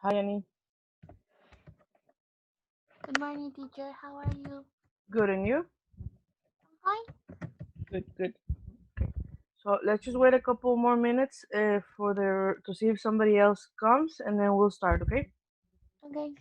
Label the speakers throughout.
Speaker 1: Hi, Annie.
Speaker 2: Good morning, teacher. How are you?
Speaker 1: Good, and you?
Speaker 2: Fine.
Speaker 1: Good, good. Okay. So let's just wait a couple more minutes for to see if somebody else comes, and then we'll start. Okay?
Speaker 2: Okay.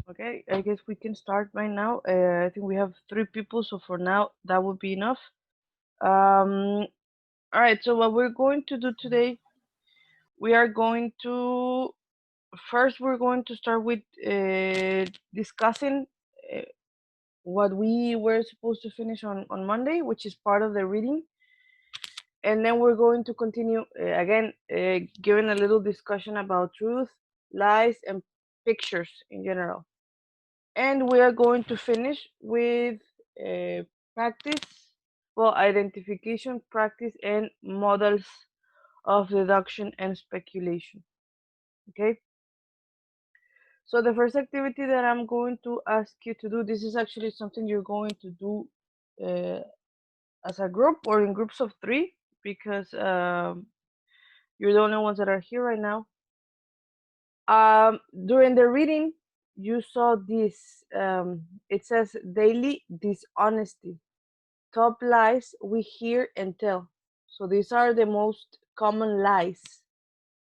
Speaker 1: Okay. I guess we can start right now. I think we have three people, so for now that would be enough. Um. All right. So what we're going to do today, we are going to first we're going to start with discussing uh, what we were supposed to finish on Monday, which is part of the reading. And then we're going to continue again, giving a little discussion about truth, lies, and pictures in general. And we are going to finish with practice, well, identification, practice, and models of deduction and speculation. Okay. So the first activity that I'm going to ask you to do, this is actually something you're going to do uh, as a group or in groups of three, because you're the only ones that are here right now. During the reading, you saw this. It says daily dishonesty, top lies we hear and tell. So these are the most common lies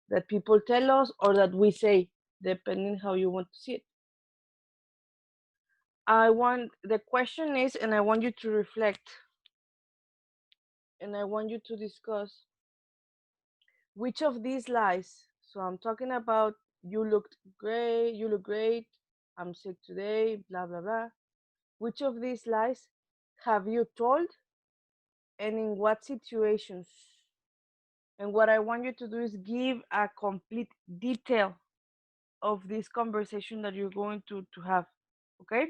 Speaker 1: that people tell us or that we say, depending how you want to see it. The question is, and I want you to reflect, and I want you to discuss which of these lies. So I'm talking about you look great, I'm sick today, blah blah blah. Which of these lies have you told and in what situations? And what I want you to do is give a complete detail of this conversation that you're going to have. Okay?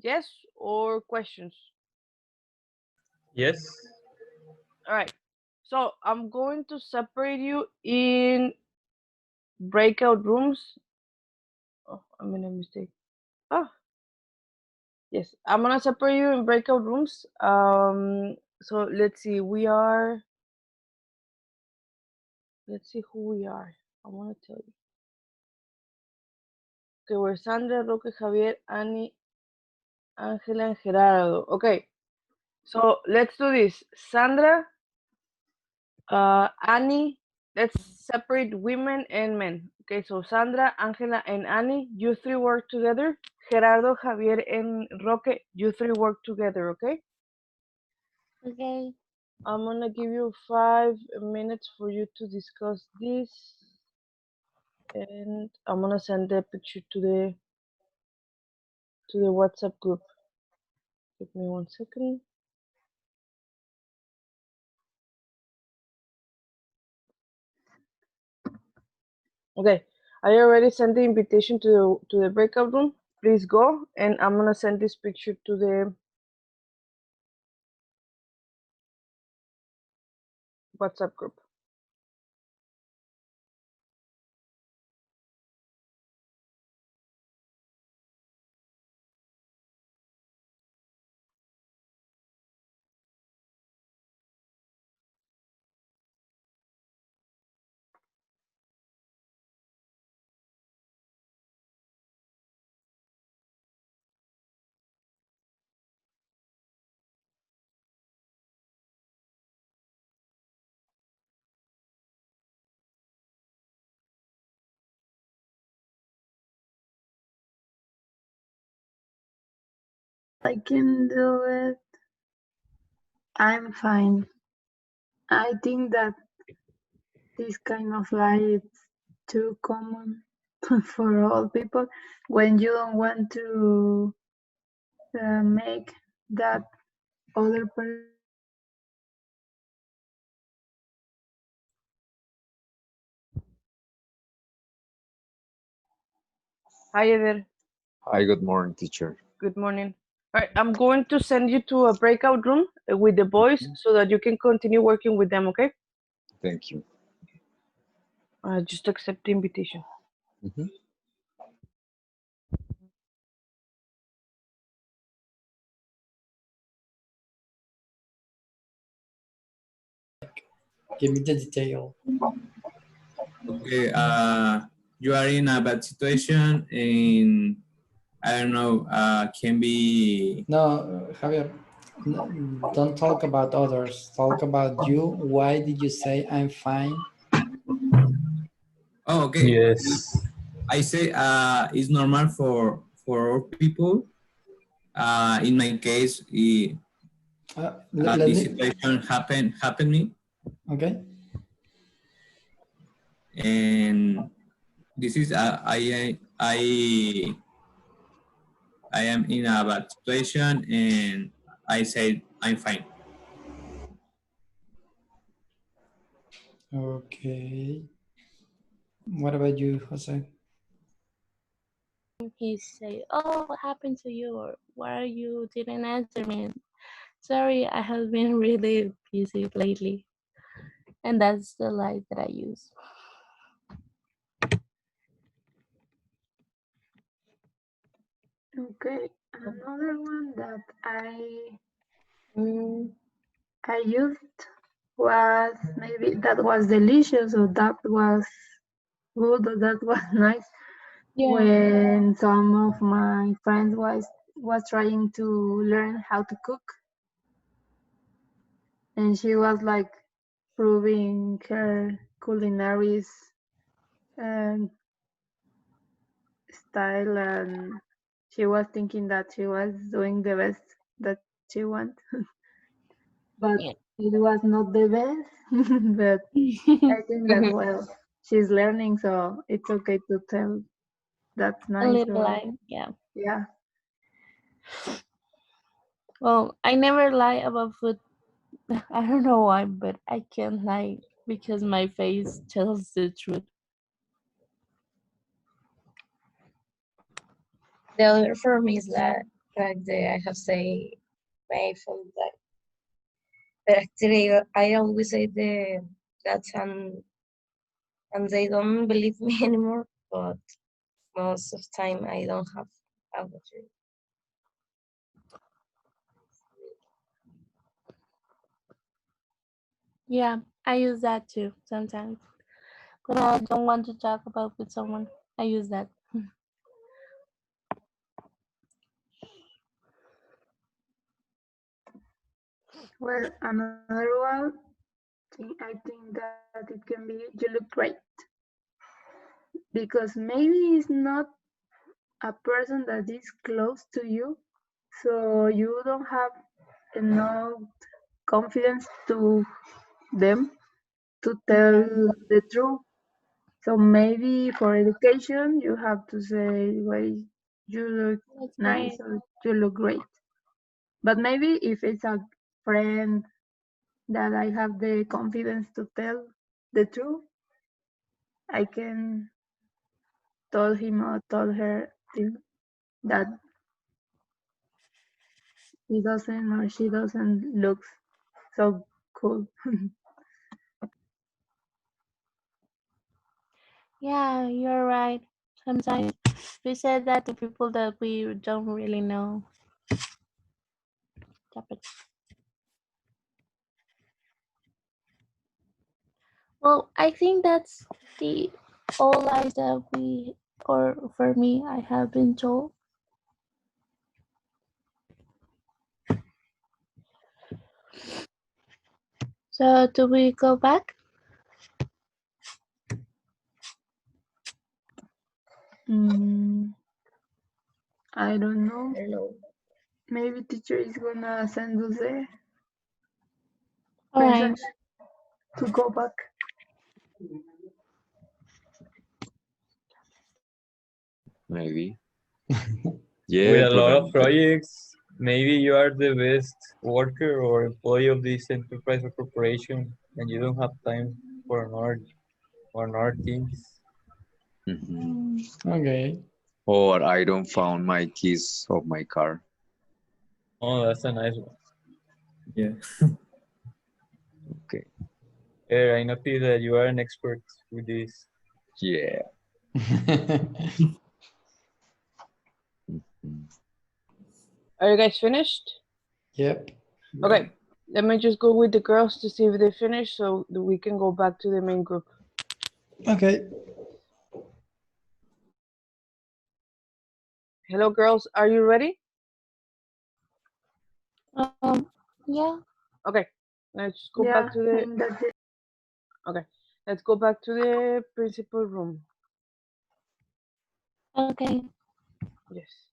Speaker 1: Yes or questions?
Speaker 3: Yes.
Speaker 1: All right. So I'm going to separate you in breakout rooms. Oh, I made a mistake. Ah, yes. I'm gonna separate you in breakout rooms. So let's see. We are. Let's see who we are. I want to tell you. Okay, we're Sandra, Roque, Javier, Annie, Angela, and Gerardo. Okay, so let's do this. Sandra, Annie, let's separate women and men. Okay, so Sandra, Angela, and Annie, you three work together. Gerardo, Javier, and Roque, you three work together, okay?
Speaker 2: Okay.
Speaker 1: I'm gonna give you 5 minutes for you to discuss this, and I'm gonna send the picture to the WhatsApp group. Give me 1 second. Okay, I already sent the invitation to the breakout room. Please go, and I'm gonna send this picture to the WhatsApp group.
Speaker 3: I can do it. I'm fine. I think that this kind of lie is too common for all people when you don't want to make that other person.
Speaker 1: Hi there.
Speaker 4: Hi, good morning, teacher.
Speaker 1: Good morning. All right, I'm going to send you to a breakout room with the boys
Speaker 4: Mhm.
Speaker 1: so that you can continue working with them. Okay?
Speaker 4: Thank you.
Speaker 1: Just accept the invitation.
Speaker 4: Mhm.
Speaker 5: Give me the detail.
Speaker 6: Okay, you are in a bad situation and I don't know, can be.
Speaker 5: No, Javier, don't talk about others. Talk about you. Why did you say I'm fine?
Speaker 6: Oh, okay.
Speaker 7: Yes.
Speaker 6: I say it's normal for all people. In my case,
Speaker 5: Let
Speaker 6: the
Speaker 5: me.
Speaker 6: situation happened me,
Speaker 5: Okay.
Speaker 6: and this is I am in a bad situation, and I said I'm fine.
Speaker 5: Okay. What about you, Jose?
Speaker 2: He say, "Oh, what happened to you? Or why you didn't answer me? Sorry, I have been really busy lately." And that's the lie that I use.
Speaker 3: Okay, another one that mm, I used was maybe that was delicious or that was good or that was nice
Speaker 2: Yeah.
Speaker 3: when some of my friends was trying to learn how to cook, and she was like proving her culinary um, style, and she was thinking that she was doing the best that she want, but
Speaker 2: Yeah.
Speaker 3: it was not the best. But I think that well, she's learning, so it's okay to tell that's
Speaker 2: A
Speaker 3: nice
Speaker 2: little
Speaker 3: or
Speaker 2: lie. Yeah.
Speaker 3: yeah.
Speaker 2: Well, I never lie about food. I don't know why, but I can't lie because my face tells the truth.
Speaker 8: The other form is like the I have say my phone that, but actually I always say that and they don't believe me anymore. But most of time I don't have allergy.
Speaker 2: Yeah, I use that too sometimes. when I don't want to talk about with someone. I use that.
Speaker 3: Well, another one I think that it can be you look great because maybe it's not a person that is close to you, so you don't have enough confidence to them to tell the truth. So maybe for education, you have to say, well, you look
Speaker 2: That's
Speaker 3: nice
Speaker 2: great.
Speaker 3: or you look great. But maybe if it's a friend that I have the confidence to tell the truth, I can tell him or tell her that he doesn't or she doesn't look so cool.
Speaker 2: Yeah, you're right. Sometimes we said that to people that we don't really know. Stop it. Well, I think that's the all lies that we, or for me, I have been told. So do we go back?
Speaker 3: Mm, I don't know.
Speaker 8: I don't know.
Speaker 3: Maybe teacher is gonna send us a
Speaker 2: All right.
Speaker 3: message to go back.
Speaker 4: Maybe.
Speaker 7: With
Speaker 4: Yeah,
Speaker 7: a lot of
Speaker 4: but
Speaker 7: projects, maybe you are the best worker or employee of this enterprise or corporation, and you don't have time for another things.
Speaker 4: mhm.
Speaker 5: Okay.
Speaker 4: Or I don't found my keys of my car.
Speaker 7: Oh, that's a nice one.
Speaker 6: Yeah.
Speaker 4: Okay.
Speaker 7: I noticed that you are an expert with this.
Speaker 4: Yeah. Mm.
Speaker 1: Are you guys finished?
Speaker 5: Yep.
Speaker 1: Okay. Let me just go with the girls to see if they finished so that we can go back to the main group.
Speaker 5: Okay.
Speaker 1: Hello, girls. Are you ready?
Speaker 2: Yeah.
Speaker 1: Okay. Let's go
Speaker 3: Yeah,
Speaker 1: back to the.
Speaker 3: and that's it.
Speaker 1: Okay. Let's go back to the principal room.
Speaker 2: Okay.
Speaker 1: Yes.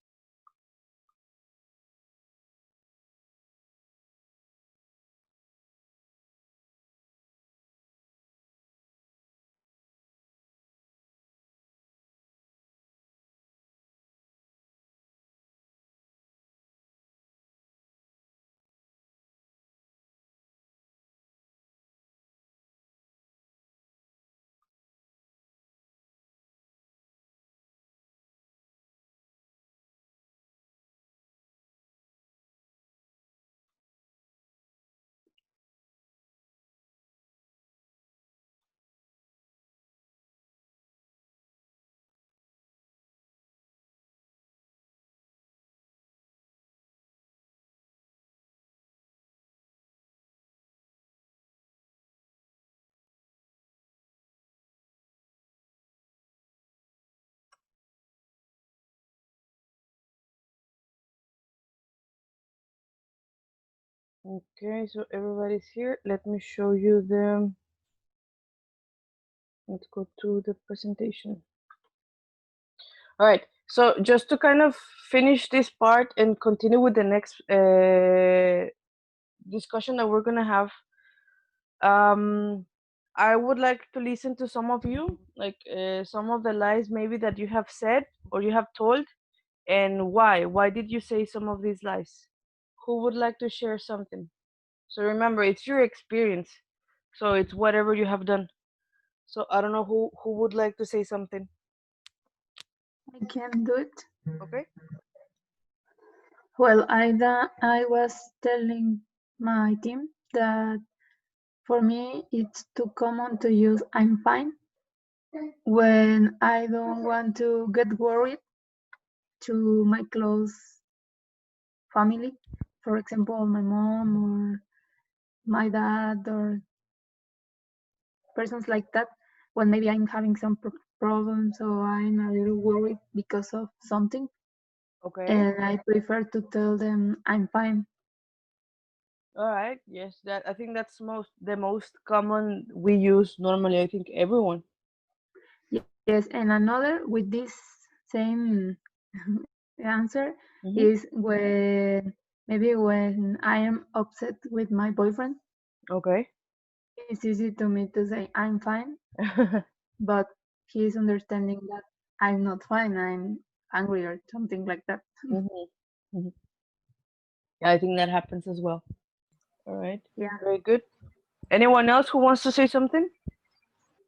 Speaker 1: Okay, so everybody's here. Let me show you the. Let's go to the presentation. All right. So just to kind of finish this part and continue with the next discussion that we're gonna have, I would like to listen to some of you, like some of the lies maybe that you have said or you have told, and why. Why did you say some of these lies? Who would like to share something? So remember, it's your experience, so it's whatever you have done. So I don't know who would like to say something.
Speaker 3: I can do it.
Speaker 1: Okay.
Speaker 3: Well, I was telling my team that for me it's too common to use I'm fine when I don't want to get worried to my close family. For example, my mom or my dad or persons like that. when maybe I'm having some problems or I'm a little worried because of something,
Speaker 1: Okay.
Speaker 3: and I prefer to tell them I'm fine.
Speaker 1: All right. Yes, that I think that's the most common we use normally. I think everyone.
Speaker 3: Yes, and another with this same answer
Speaker 1: Hmm.
Speaker 3: is when I am upset with my boyfriend,
Speaker 1: Okay.
Speaker 3: it's easy to me to say I'm fine, but he's understanding that I'm not fine, I'm angry or something like that.
Speaker 1: Hmm. Hmm. Yeah, I think that happens as well. All right.
Speaker 3: Yeah.
Speaker 1: Very good. Anyone else who wants to say something?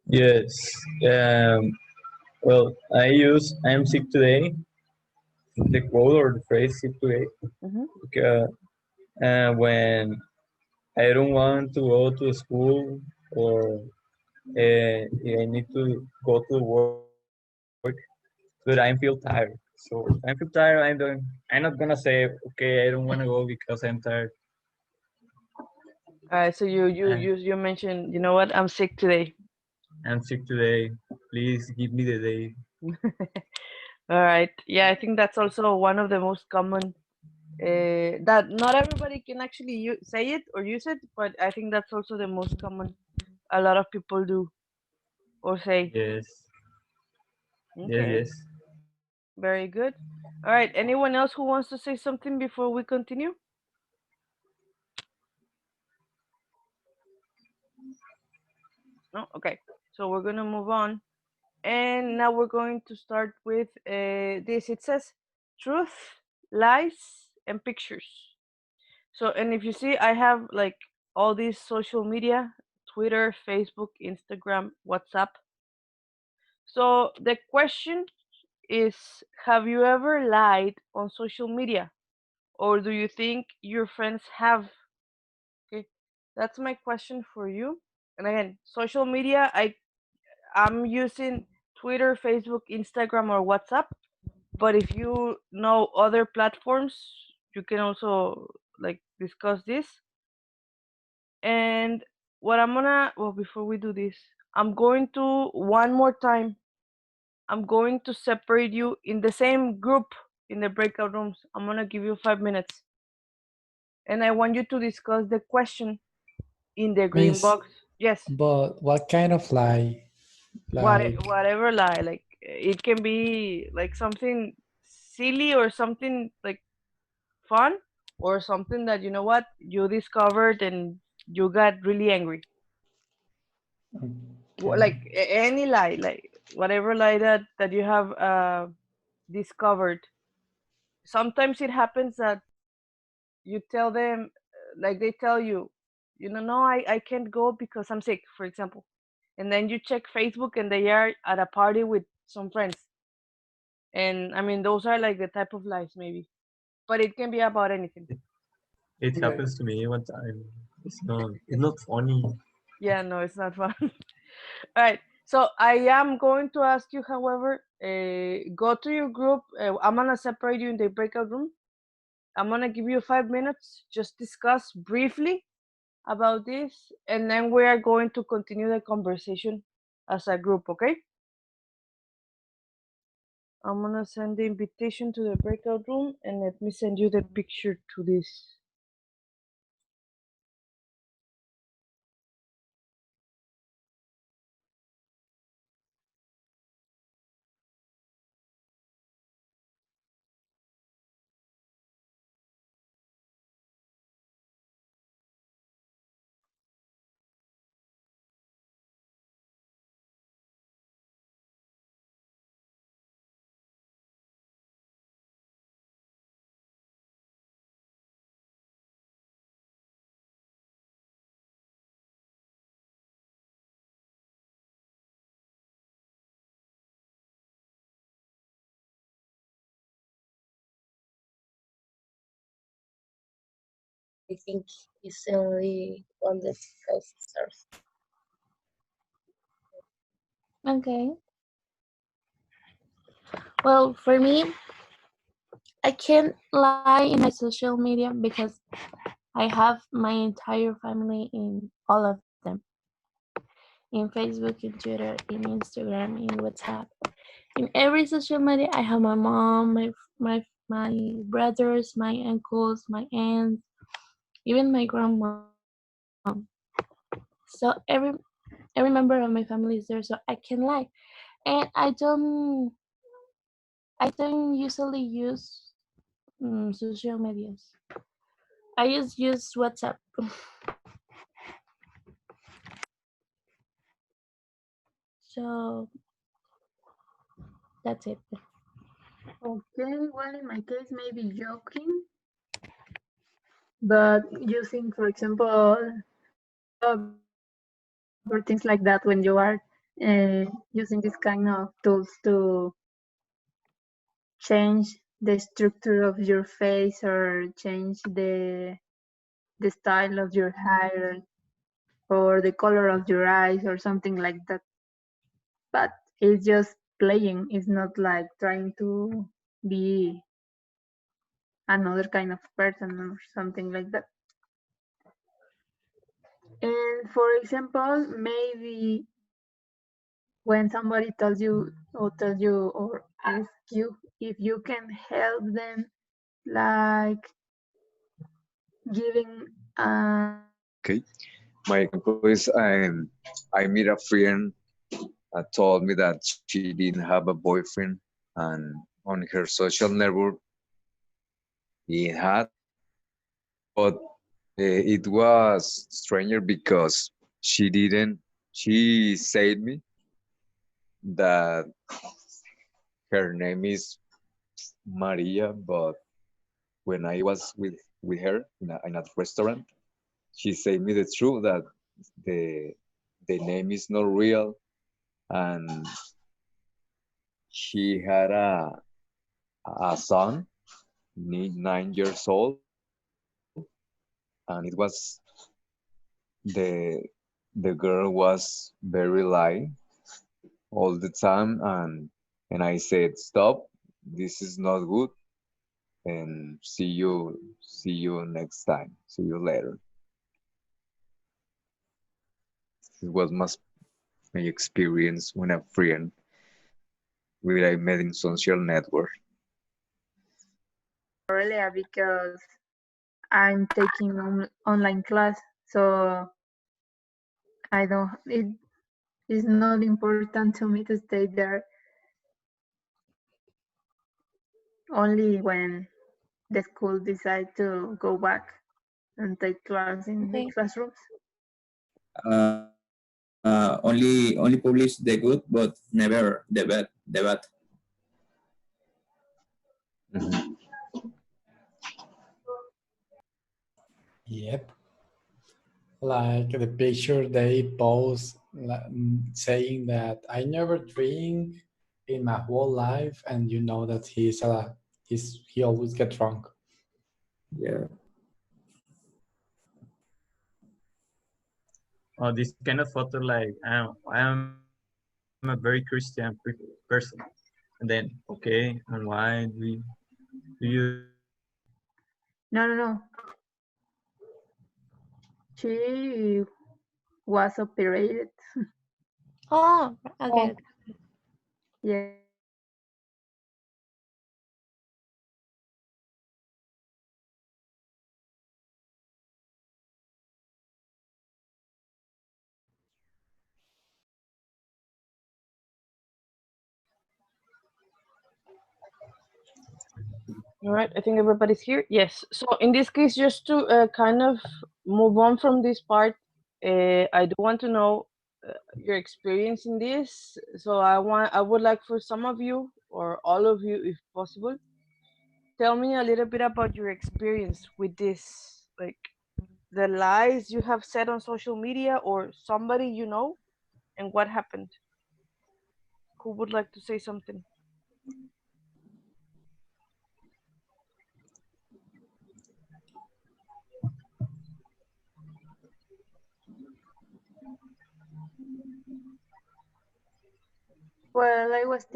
Speaker 7: Yes. Well, I am sick today. The quote or the phrase sick today.
Speaker 1: Hmm.
Speaker 7: Because, when I don't want to go to school or I need to go to work, but I feel tired. So if I feel tired, I'm not gonna say okay, I don't want to go because I'm tired.
Speaker 1: All right. So
Speaker 7: And
Speaker 1: you mentioned, you know what? I'm sick today.
Speaker 7: I'm sick today. Please give me the day.
Speaker 1: All right. Yeah, I think that's also one of the most common. That not everybody can actually say it or use it, but I think that's also the most common. A lot of people do or say.
Speaker 7: Yes. Yes.
Speaker 1: Okay.
Speaker 7: Yes.
Speaker 1: Very good. All right. Anyone else who wants to say something before we continue? No. Okay. So we're gonna move on, and now we're going to start with this. It says truth, lies, and pictures. So, and if you see, I have like all these social media: Twitter, Facebook, Instagram, WhatsApp. So the question is, have you ever lied on social media, or do you think your friends have? Okay, that's my question for you. And again, social media, I'm using Twitter, Facebook, Instagram, or WhatsApp. But if you know other platforms, you can also like discuss this. And what I'm gonna, well, before we do this, I'm going to one more time. I'm going to separate you in the same group in the breakout rooms. I'm gonna give you 5 minutes, and I want you to discuss the question in the green
Speaker 5: Miss,
Speaker 1: box. Yes,
Speaker 5: but what kind of lie? Like,
Speaker 1: whatever lie. Like it can be like something silly or something like fun, or something that you know what you discovered and you got really angry.
Speaker 5: okay.
Speaker 1: Like any lie, like whatever lie that you have discovered. Sometimes it happens that you tell them, like they tell you, you know, no, I can't go because I'm sick, for example. And then you check Facebook and they are at a party with some friends. And I mean, those are like the type of lies, maybe. But it can be about anything.
Speaker 7: It
Speaker 5: Yeah.
Speaker 7: happens to me one time. It's not funny.
Speaker 1: Yeah, no, it's not fun. All right. So I am going to ask you, however, go to your group. I'm going to separate you in the breakout room. I'm going to give you 5 minutes. Just discuss briefly about this, and then we are going to continue the conversation as a group, okay? I'm gonna send the invitation to the breakout room, and let me send you the picture to this.
Speaker 8: I think it's the only one that goes stars.
Speaker 2: Okay. Well, for me, I can't lie in my social media because I have my entire family in all of them. in Facebook, in Twitter, in Instagram, in WhatsApp. In every social media, I have my mom, my brothers, my uncles, my aunts, even my grandma. So every member of my family is there, so I can lie. And I don't usually use social medias. I just use WhatsApp. So that's it.
Speaker 3: Okay, well, in my case, maybe joking, but using, for example, or things like that when you are using this kind of tools to change the structure of your face or change the style of your hair or the color of your eyes or something like that. But it's just playing. It's not like trying to be another kind of person or something like that. And for example, maybe when somebody tells you or asks you if you can help them, like giving
Speaker 4: Okay. My example is I meet a friend told me that she didn't have a boyfriend, and on her social network he had, but it was stranger because she didn't. She said me that her name is Maria, but when I was with her in a restaurant, she said me the truth that the the name is not real, and she had a son, 9 years old, and it was the the girl was very lie all the time, and I said stop, this is not good, and see you next time, see you later. It was my experience when a friend with I met in social network.
Speaker 3: earlier because I'm taking online class, so I don't. It is not important to me to stay there only when the school decide to go back and take class in the
Speaker 2: Okay.
Speaker 3: classrooms.
Speaker 6: Only publish the good, but never the bad. The bad.
Speaker 4: Mhm.
Speaker 5: Yep. Like the picture they post saying that I never drink in my whole life, and you know that he always get drunk.
Speaker 6: Yeah.
Speaker 7: Oh, this kind of photo, like I am a very Christian person, and then okay, and why do you
Speaker 3: No, no, no. She was operated.
Speaker 2: Oh, okay.
Speaker 3: Yeah.
Speaker 1: All right, I think everybody's here. Yes. So in this case, just to kind of move on from this part, I do want to know your experience in this. So I would like for some of you or all of you, if possible, tell me a little bit about your experience with this, like the lies you have said on social media or somebody you know, and what happened. Who would like to say something?
Speaker 3: Well, I was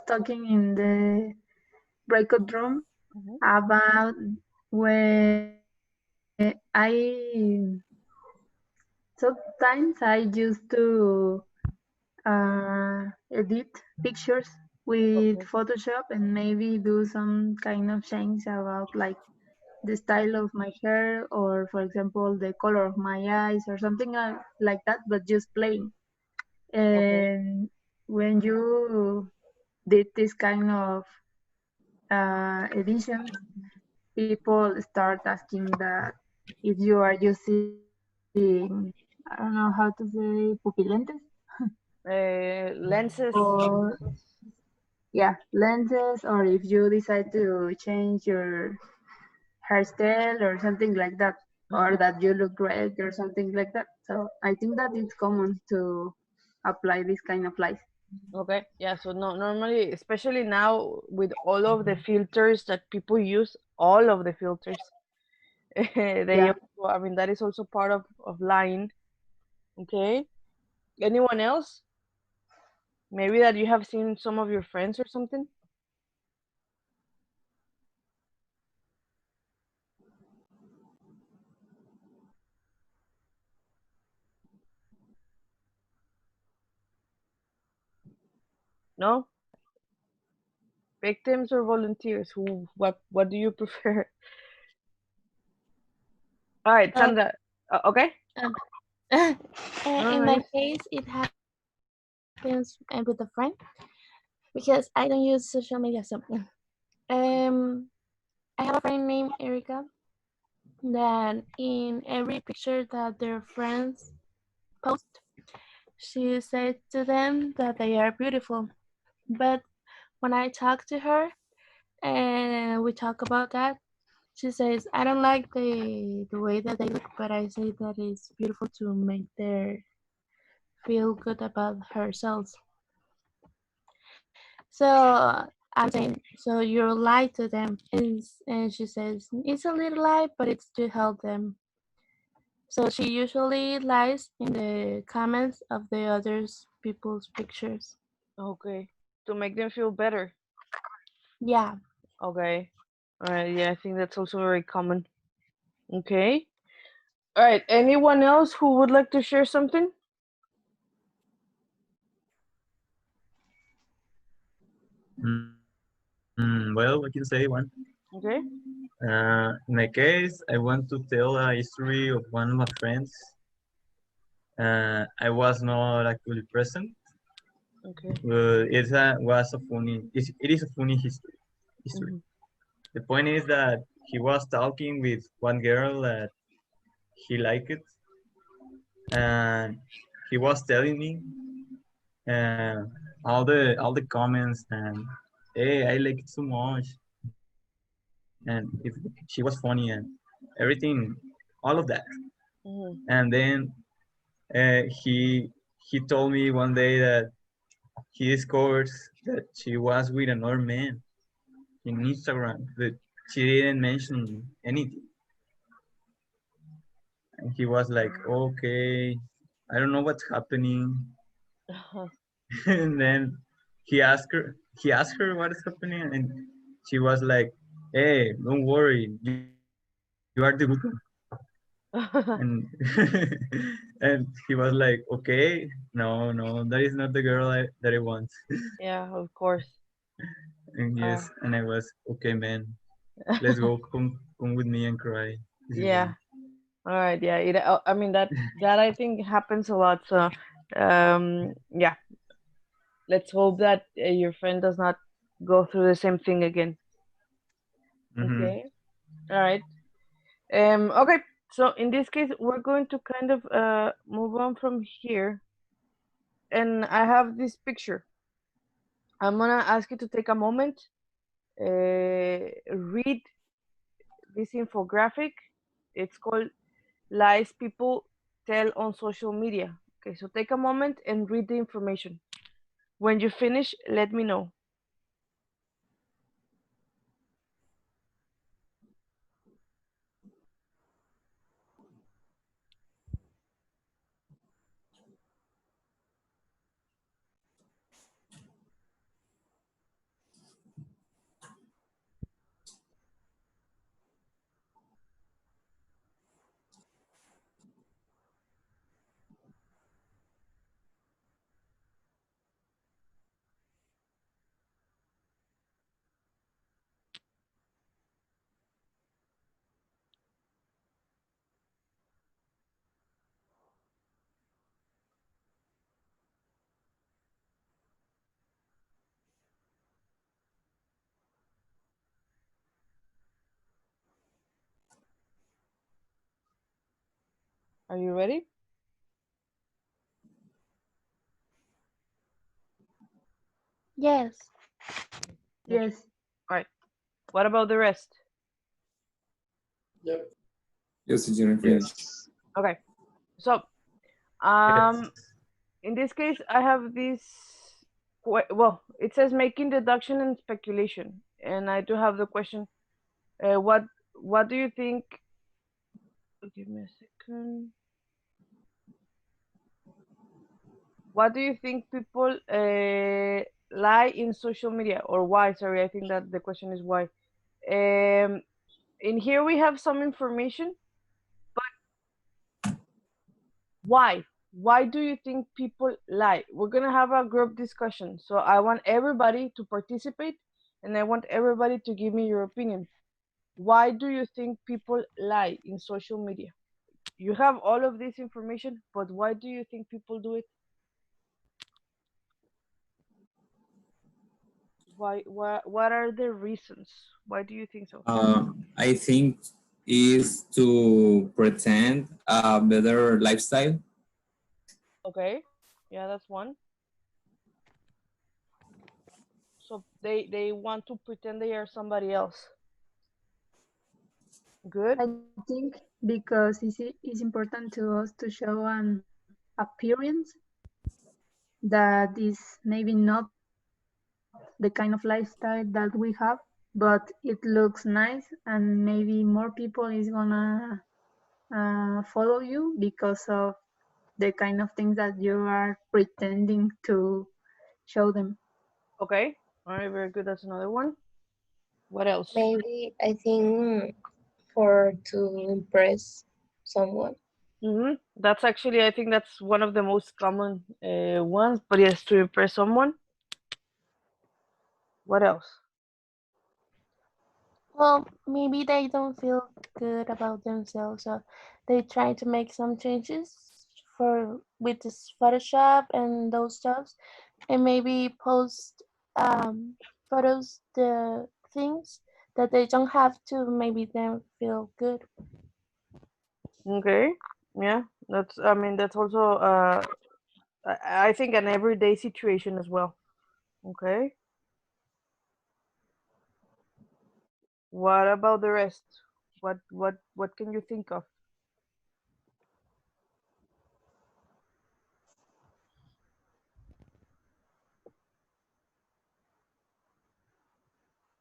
Speaker 3: talking in the breakout room
Speaker 1: Mhm.
Speaker 3: about when I sometimes I used to edit pictures with
Speaker 1: Okay.
Speaker 3: Photoshop and maybe do some kind of change about like the style of my hair or for example the color of my eyes or something like that, but just plain.
Speaker 1: Okay.
Speaker 3: And when you did this kind of editions, people start asking that if you are using, I don't know how to say, pupilentes
Speaker 1: Lenses.
Speaker 3: or yeah, lenses, or if you decide to change your hairstyle or something like that, or that you look red or something like that. So I think that it's common to apply this kind of lies.
Speaker 1: Okay. Yeah. So no, normally, especially now with all of the filters that people use, all of the filters, they
Speaker 3: Yeah.
Speaker 1: also, I mean, that is also part of lying. Okay. Anyone else? Maybe that you have seen some of your friends or something? No? Victims or volunteers? Who? What do you prefer? All right,
Speaker 2: Uh,
Speaker 1: Sandra. Okay.
Speaker 2: um,
Speaker 1: No
Speaker 2: in my
Speaker 1: worries.
Speaker 2: case, it happens with a friend because I don't use social media. So, um, I have a friend named Erica that in every picture that their friends post, she said to them that they are beautiful. But when I talk to her and we talk about that, she says, I don't like the way that they look, but I say that it's beautiful to make their feel good about herself. So I'm saying, so you lie to them, and she says it's a little lie, but it's to help them. So she usually lies in the comments of the others people's pictures.
Speaker 1: Okay. To make them feel better.
Speaker 2: Yeah.
Speaker 1: Okay. All right. Yeah, I think that's also very common. Okay. All right. Anyone else who would like to share something?
Speaker 7: Well, I can say one.
Speaker 1: Okay.
Speaker 7: In my case, I want to tell a history of one of my friends. I was not actually present,
Speaker 1: Okay.
Speaker 7: but it is a funny history.
Speaker 1: Hmm.
Speaker 7: The point is that he was talking with one girl that he liked, and he was telling me uh, all the comments and hey, I like it so much, and if she was funny and everything, all of that.
Speaker 1: Hmm.
Speaker 7: And then he told me one day that he discovered that she was with another man in Instagram, but she didn't mention anything. And he was like, okay, I don't know what's happening. And then he asked her what is happening, and she was like, hey, don't worry, you are the good one. And and he was like, okay, no, that is not the girl that I want.
Speaker 1: Yeah, of course.
Speaker 7: And
Speaker 1: Uh,
Speaker 7: yes, and I was okay, man, let's go, come with me and cry, this is
Speaker 1: yeah.
Speaker 7: wrong.
Speaker 1: All right. Yeah. I mean that I think happens a lot. So, yeah. Let's hope that your friend does not go through the same thing again.
Speaker 7: Mm-hmm.
Speaker 1: Okay. All right. Okay. So in this case, we're going to kind of move on from here, and I have this picture. I'm gonna ask you to take a moment, read this infographic. It's called "Lies People Tell on Social Media." Okay, so take a moment and read the information. When you finish, let me know. Are you ready?
Speaker 2: Yes.
Speaker 3: Yes.
Speaker 1: All right. What about the rest?
Speaker 5: Yep.
Speaker 6: Yes, teacher, finish.
Speaker 4: Yes.
Speaker 1: Okay. So,
Speaker 7: Yes.
Speaker 1: in this case, I have this. Well, it says making deduction and speculation, and I do have the question. What do you think? Give me a second. What do you think people lie in social media, or why? Sorry, I think that the question is why. In here we have some information, but why? Why do you think people lie? We're gonna have a group discussion, so I want everybody to participate, and I want everybody to give me your opinion. Why do you think people lie in social media? You have all of this information, but why do you think people do it? What are the reasons? Why do you think so?
Speaker 6: I think is to pretend a better lifestyle.
Speaker 1: Okay, yeah, that's one. So they want to pretend they are somebody else. Good.
Speaker 3: I think because it's important to us to show an appearance that is maybe not the kind of lifestyle that we have, but it looks nice, and maybe more people is gonna follow you because of the kind of things that you are pretending to show them.
Speaker 1: Okay. All right, very good. That's another one. What else?
Speaker 8: Maybe I think for to impress someone.
Speaker 1: That's actually, I think that's one of the most common ones, but yes, to impress someone. What else?
Speaker 2: Well, maybe they don't feel good about themselves, so they try to make some changes for with this Photoshop and those stuffs, and maybe post photos, the things that they don't have to maybe them feel good.
Speaker 1: Okay. Yeah, I mean, that's also, I think an everyday situation as well. Okay. What about the rest? What can you think of?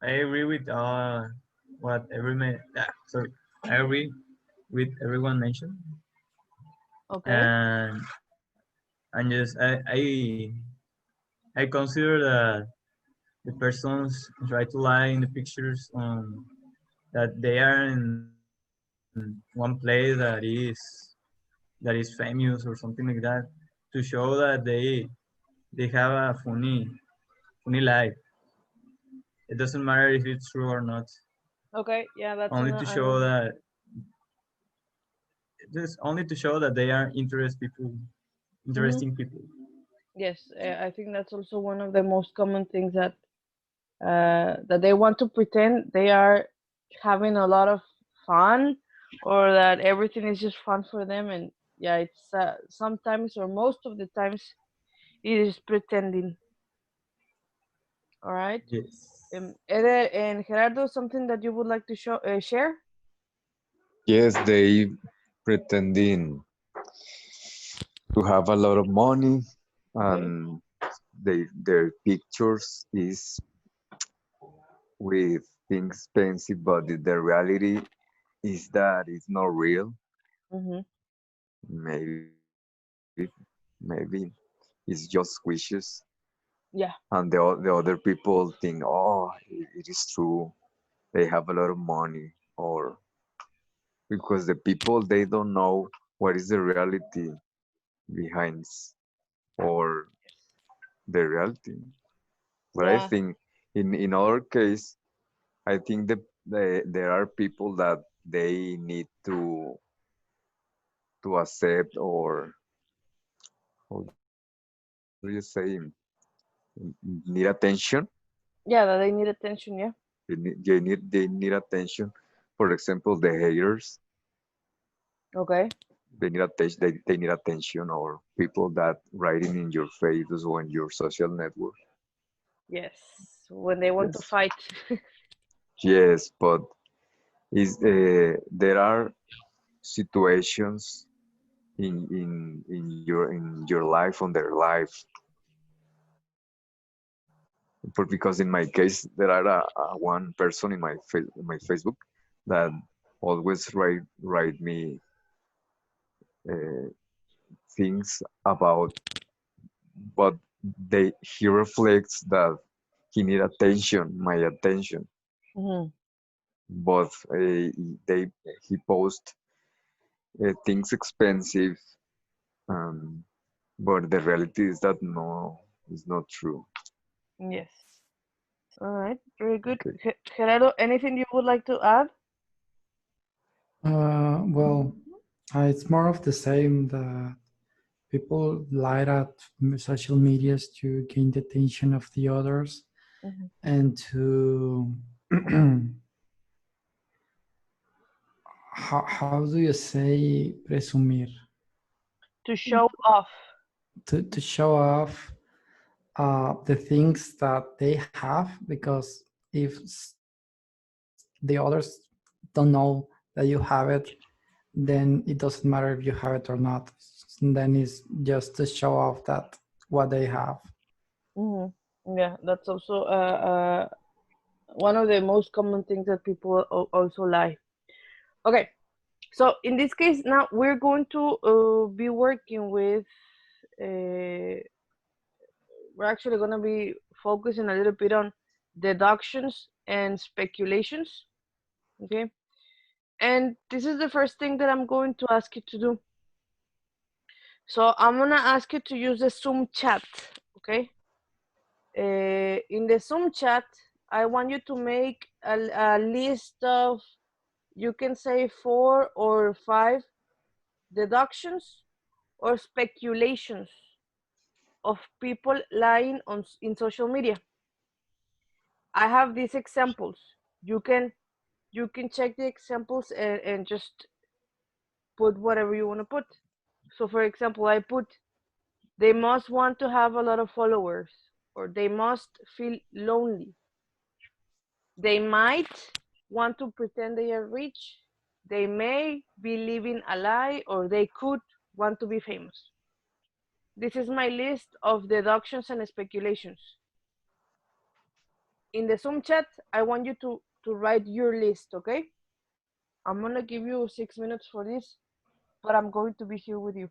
Speaker 7: I agree with what everyone. Sorry, I agree with everyone mentioned,
Speaker 1: Okay.
Speaker 7: and just I consider that the persons try to lie in the pictures that they are in one place that is famous or something like that to show that they have a funny life. It doesn't matter if it's true or not.
Speaker 1: Okay. Yeah, that's
Speaker 7: Only to show
Speaker 1: another.
Speaker 7: that just only to show that they are
Speaker 1: Mhm.
Speaker 7: interesting people.
Speaker 1: Yes, I think that's also one of the most common things that they want to pretend they are having a lot of fun, or that everything is just fun for them. And yeah, it's sometimes, or most of the times, it is pretending. All right.
Speaker 7: Yes.
Speaker 1: Eder and Gerardo, something that you would like to share?
Speaker 4: Yes, they pretending to have a lot of money,
Speaker 1: Okay.
Speaker 4: and their pictures is with things expensive, but the reality is that it's not real.
Speaker 1: Mm-hmm.
Speaker 4: Maybe it's just wishes,
Speaker 1: Yeah.
Speaker 4: and the other people think, oh, it is true. They have a lot of money, or because the people they don't know what is the reality behind or the reality. But I
Speaker 1: Yeah.
Speaker 4: think in our case, I think there are people that they need to accept, or how do you say, need attention.
Speaker 1: Yeah, that they need attention. Yeah.
Speaker 4: They need attention. For example, the haters.
Speaker 1: Okay.
Speaker 4: they need attention, or people that writing in your face or in your social network.
Speaker 1: Yes, when they want to
Speaker 4: Yes,
Speaker 1: fight.
Speaker 4: yes, but there are situations in your life, on their life. But because in my case, there are one person in my Facebook that always write me uh, things about, but he reflects that he need attention, my attention.
Speaker 1: Mhm.
Speaker 4: But they he post things expensive, um, but the reality is that no, it's not true.
Speaker 1: Yes. All right. Very good.
Speaker 4: Okay.
Speaker 1: Gerardo, anything you would like to add?
Speaker 5: Well, it's more of the same that people light up social medias to gain the attention of the others
Speaker 1: Mhm.
Speaker 5: and to how do you say presumir?
Speaker 1: To show off.
Speaker 5: To show off the things that they have, because if the others don't know that you have it, then it doesn't matter if you have it or not. And then it's just to show off that what they have.
Speaker 1: Mhm. Yeah, that's also one of the most common things that people also lie. Okay, so in this case, now we're going to be working with. Uh, we're actually going to be focusing a little bit on deductions and speculations. Okay, and this is the first thing that I'm going to ask you to do. So I'm gonna ask you to use the Zoom chat. Okay. In the Zoom chat, I want you to make a list of, you can say 4 or 5 deductions or speculations of people lying in social media. I have these examples. You can check the examples and just put whatever you want to put. So for example, I put, they must want to have a lot of followers, or they must feel lonely. They might want to pretend they are rich. They may be living a lie, or they could want to be famous. This is my list of deductions and speculations. In the Zoom chat, I want you to write your list, okay? I'm gonna give you 6 minutes for this, but I'm going to be here with you.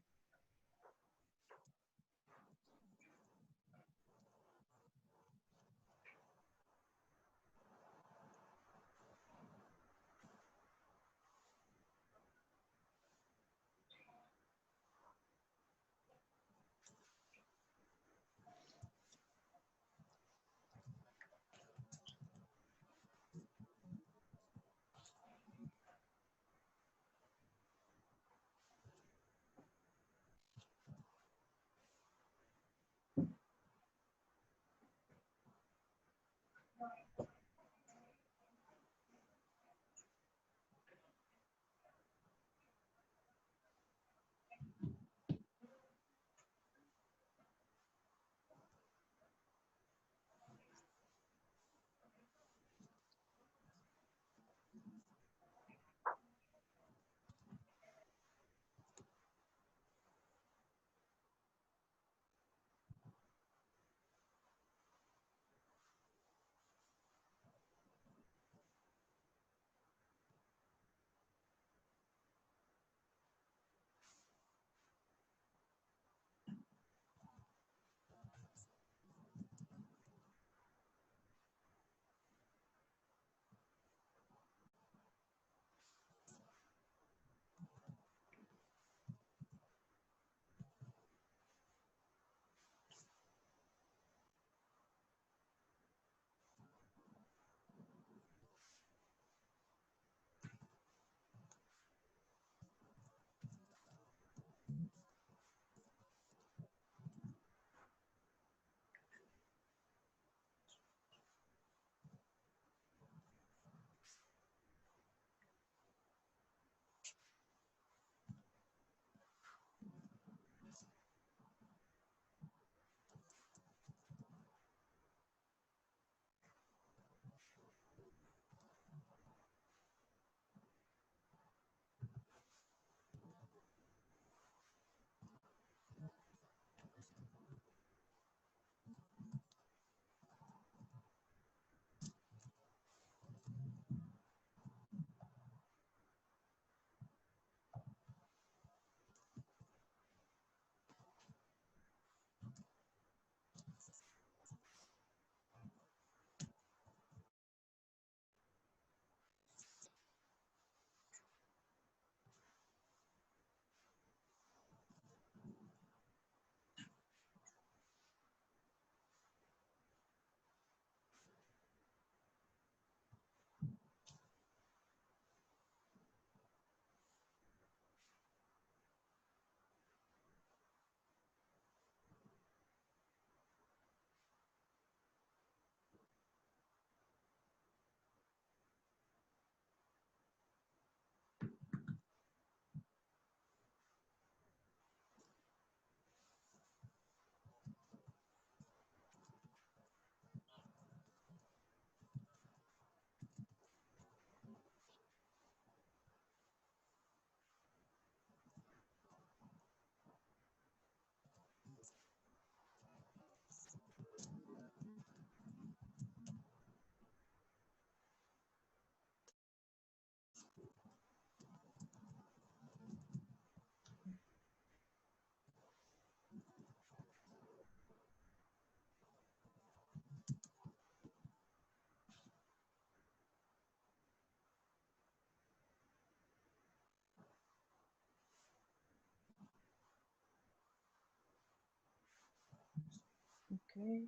Speaker 1: Okay.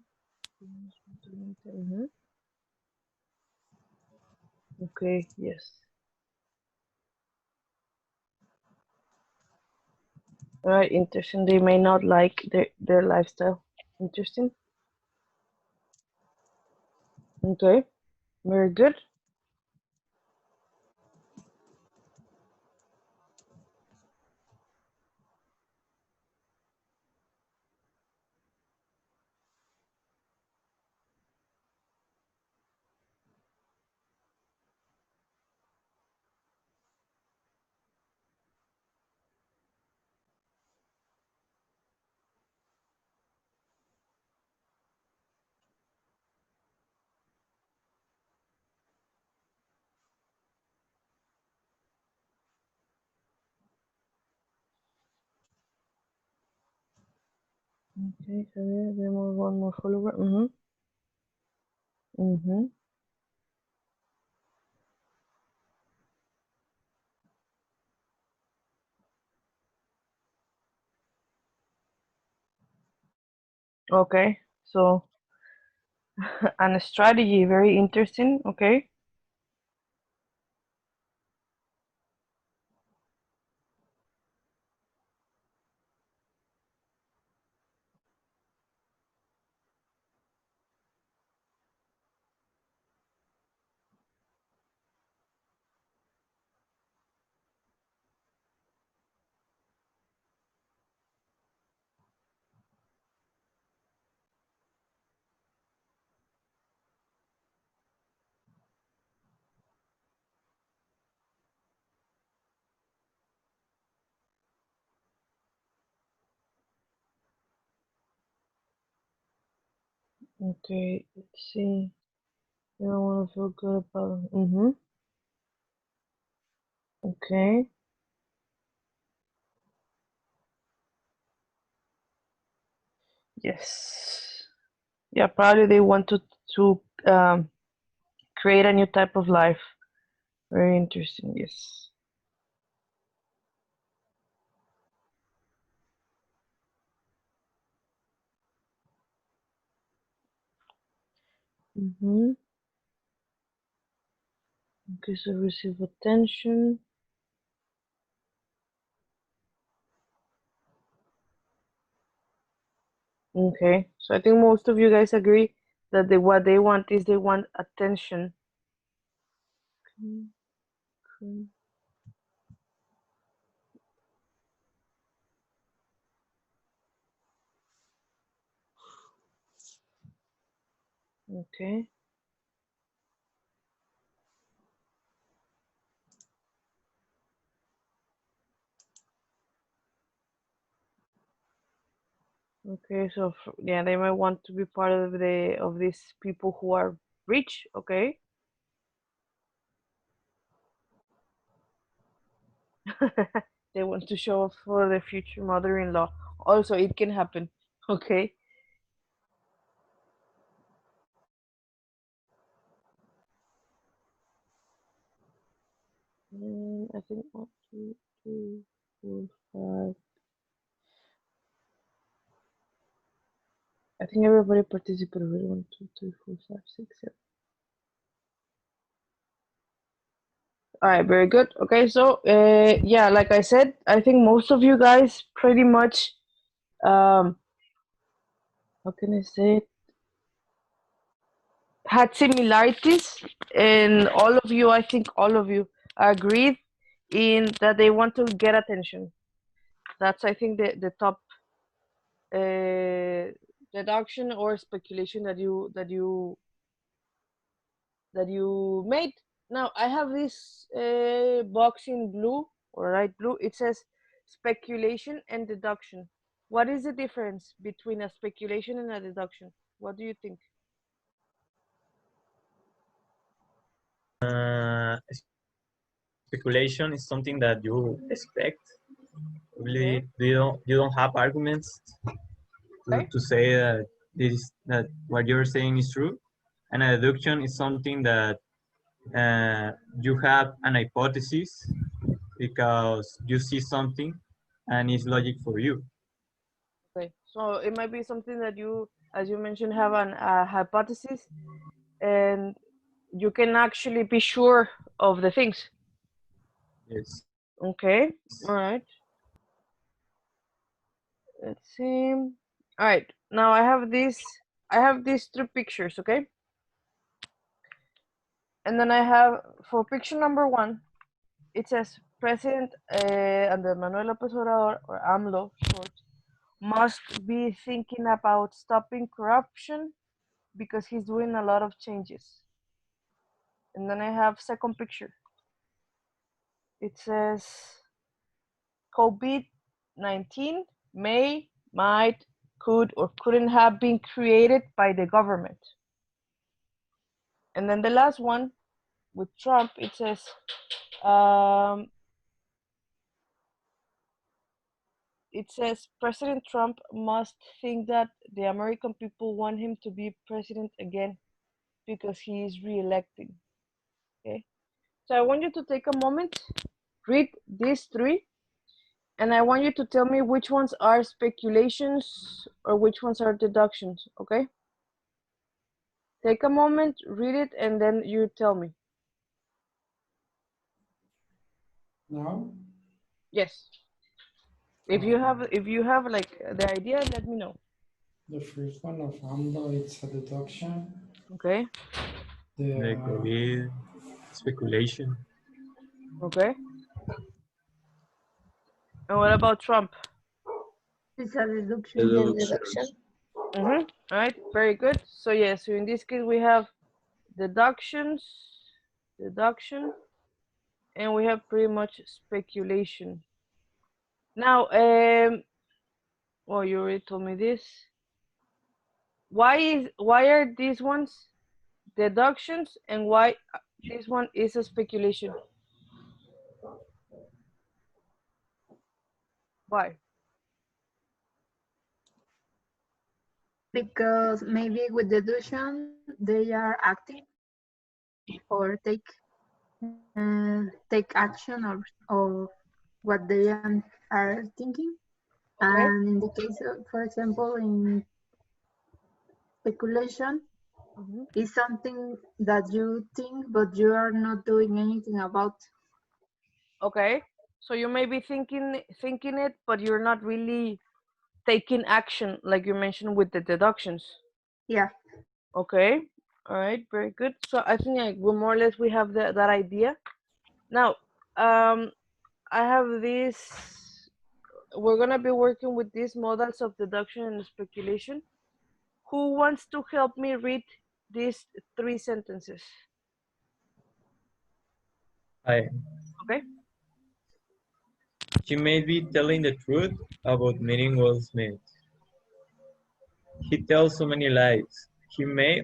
Speaker 1: Mhm. Okay, yes. All right, interesting. They may not like their lifestyle. Interesting. Okay, very good. Okay, so yeah, then we one more follower. Mm-hmm. Mm-hmm. Okay, so and a strategy, very interesting. Okay. Okay, let's see. You don't want to feel good about. Mm-hmm. Okay. Yes. Yeah, probably they want to create a new type of life. Very interesting. Yes. Mm-hmm. Okay, so receive attention. Okay, so I think most of you guys agree that what they want is they want attention. Okay. Okay, so yeah, they might want to be part of these people who are rich. Okay. They want to show off for their future mother-in-law. Also, it can happen. Okay. I think 1, 2, 3, 4, 5. I think everybody participated. 1, 2, 3, 4, 5, 6, 7. All right, very good. Okay, so yeah, like I said, I think most of you guys pretty much how can I say it, had similarities, and all of you, I think all of you agreed in that they want to get attention. That's I think the top deduction or speculation that you made. Now I have this box in blue or light blue. It says speculation and deduction. What is the difference between a speculation and a deduction? What do you think?
Speaker 7: Uh, Speculation is something that you expect.
Speaker 1: Okay.
Speaker 7: Really, you don't have arguments
Speaker 1: Okay.
Speaker 7: to say that what you're saying is true. And a deduction is something that you have an hypothesis because you see something and it's logic for you.
Speaker 1: Okay. So it might be something that you as you mentioned, have a hypothesis, and you can actually be sure of the things.
Speaker 7: Yes.
Speaker 1: Okay, all right. Let's see. All right, now I have these three pictures, okay? And then I have, for picture number one, it says President Andrés Manuel López Obrador, or AMLO short, must be thinking about stopping corruption because he's doing a lot of changes. And then I have second picture. It says COVID-19 may, might, could, or couldn't have been created by the government. And then the last one with Trump, it says President Trump must think that the American people want him to be president again because he is re-electing. Okay, so I want you to take a moment, read these three, and I want you to tell me which ones are speculations or which ones are deductions. Okay, take a moment, read it, and then you tell me.
Speaker 5: No?
Speaker 1: Yes. If you have like the idea, let me know.
Speaker 5: The first one of AMLO, it's a deduction.
Speaker 1: Okay.
Speaker 7: The COVID speculation.
Speaker 1: Okay. And what about Trump?
Speaker 3: It's a deduction.
Speaker 8: Deduction.
Speaker 1: All right, very good. So yeah, so in this case we have deduction, and we have pretty much speculation. Now, well, you already told me this. Why are these ones deductions and why this one is a speculation? Why?
Speaker 3: Because maybe with deduction they are acting or take action of what they are thinking.
Speaker 1: Okay.
Speaker 3: And in the case of, for example, in speculation, is something that you think but you are not doing anything about.
Speaker 1: Okay. So you may be thinking it, but you're not really taking action, like you mentioned with the deductions.
Speaker 3: Yeah.
Speaker 1: Okay. All right. Very good. So I think like we more or less we have that idea. Now, I have this. We're gonna be working with these models of deduction and speculation. Who wants to help me read these three sentences?
Speaker 7: I.
Speaker 1: Okay.
Speaker 7: She may be telling the truth about meeting Will Smith. He tells so many lies. He may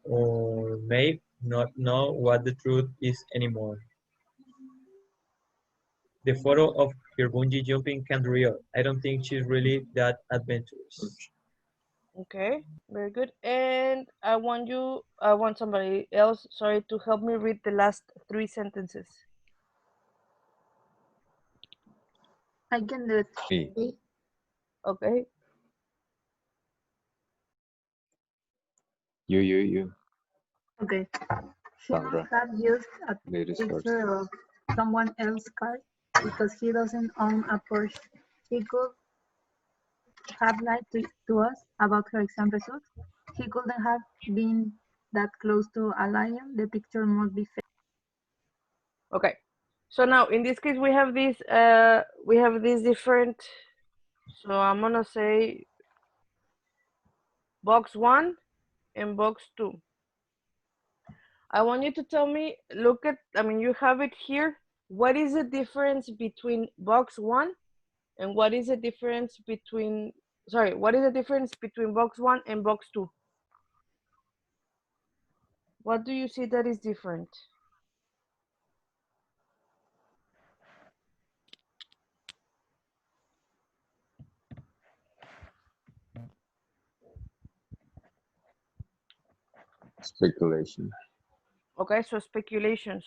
Speaker 7: or may not know what the truth is anymore. The photo of her bungee jumping can't real. I don't think she's really that adventurous.
Speaker 1: Okay, very good. And I want somebody else, sorry, to help me read the last three sentences.
Speaker 3: I can do it.
Speaker 4: Me.
Speaker 1: Okay.
Speaker 4: You.
Speaker 3: Okay. He
Speaker 4: Sandra.
Speaker 3: must have used a
Speaker 4: Ladies first.
Speaker 3: picture of someone else's car because he doesn't own a Porsche. He could have lied to us about her exam results. He couldn't have been that close to a lion. The picture must be fake.
Speaker 1: Okay. So now in this case we have these different, so I'm gonna say box 1 and box 2. I want you to tell me, you have it here. What is the difference between box 1 and what is the difference between, what is the difference between box 1 and box 2? What do you see that is different?
Speaker 4: Speculation.
Speaker 1: Okay, so speculations.